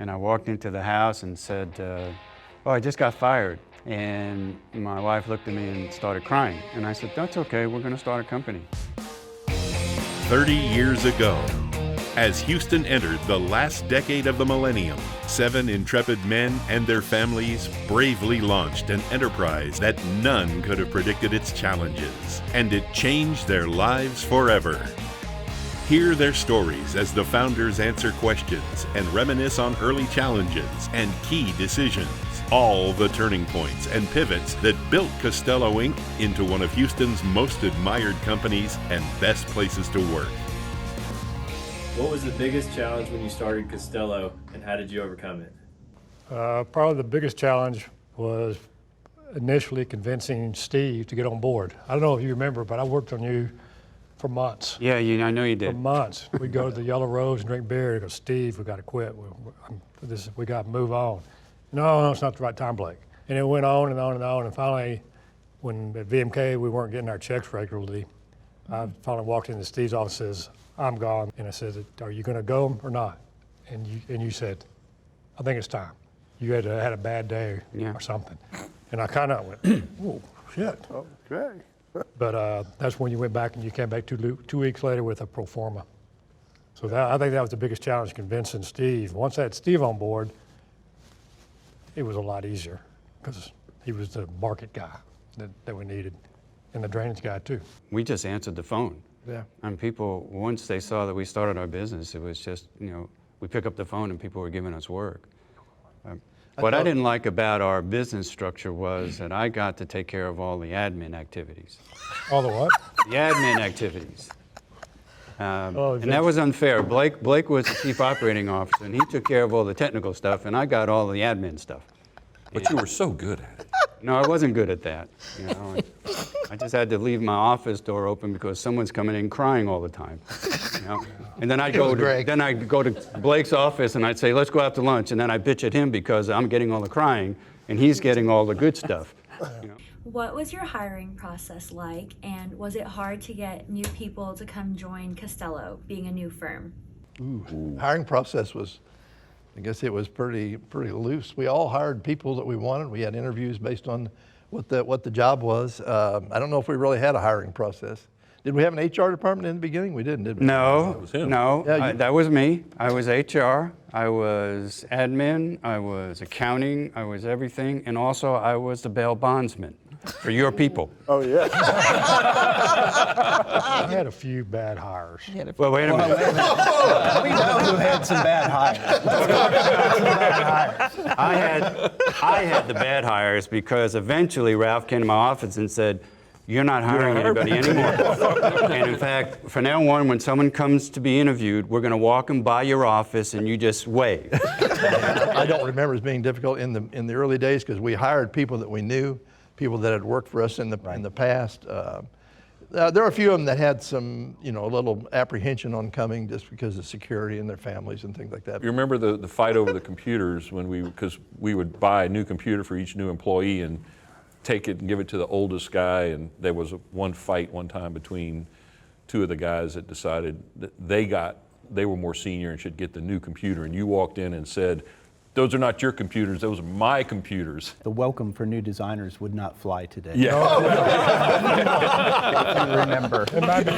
And I walked into the house and said, oh, I just got fired. And my wife looked at me and started crying. And I said, that's okay, we're gonna start a company. 30 years ago, as Houston entered the last decade of the millennium, 7 intrepid men and their families bravely launched an enterprise that none could have predicted its challenges, and it changed their lives forever. Hear their stories as the founders answer questions and reminisce on early challenges and key decisions, all the turning points and pivots that built Costello Inc. into one of Houston's most admired companies and best places to work. What was the biggest challenge when you started Costello, and how did you overcome it? Probably the biggest challenge was initially convincing Steve to get on board. I don't know if you remember, but I worked on you for months. Yeah, I know you For did. months. We'd go to the Yellow Rose and drink beer. He'd go, Steve, we got to quit. We got to move on. No, it's not the right time, Blake. And it went on and on and on. And finally, when at VMK we weren't getting our checks regularly, I finally walked into Steve's office and says, I'm gone. And I said, are you going to go or not? And you said, I think it's time. You had a bad day or something. And I kind of went, oh, shit. Okay. But that's when you went back and you came back 2 weeks later with a pro forma. So I think that was the biggest challenge, convincing Steve. Once I had Steve on board, it was a lot easier because he was the market guy that we needed, and the drainage guy too. We just answered the phone. Yeah. And people, once they saw that we started our business, it was just, we pick up the phone and people were giving us work. What I didn't like about our business structure was that I got to take care of all the admin activities. All the what? The admin activities. And that was unfair. Blake was the chief operating officer, and he took care of all the technical stuff, and I got all the admin stuff. But you were so good at it. No, I wasn't good at that. I just had to leave my office door open because someone's coming in crying all the time. And then I'd go to Blake's office and I'd say, let's go out to lunch, and then I bitch at him because I'm getting all the crying and he's getting all the good stuff. What was your hiring process like, and was it hard to get new people to come join Costello, being a new firm? Hiring process was, I guess it was pretty loose. We all hired people that we wanted. We had interviews based on what the job was. I don't know if we really had a hiring process. Did we have an HR department in the beginning? We didn't, did we? No, was him. no, Yeah, that was me. I was HR, I was admin, I was accounting, I was everything, and also I was the bail bondsman for your people. Oh, yeah. I had a few bad hires. Well, wait a minute. We know who had some bad hires. I had the bad hires because eventually Ralph came to my office and said, you're not hiring anybody anymore. And in fact, from now on, when someone comes to be interviewed, we're going to walk them by your office and you just wave. I don't remember it as being difficult in the early days because we hired people that we knew, people that had worked for us in the past. There are a few of them that had some, a little apprehension on coming just because of security and their families and things like that. You remember the fight over the computers because we would buy a new computer for each new employee and take it and give it to the oldest guy, and there was one fight one time between two of the guys that decided that they were more senior and should get the new computer, and you walked in and said, those are not your computers, those are my computers. The welcome for new designers would not fly today. Yeah. If you remember. It might be,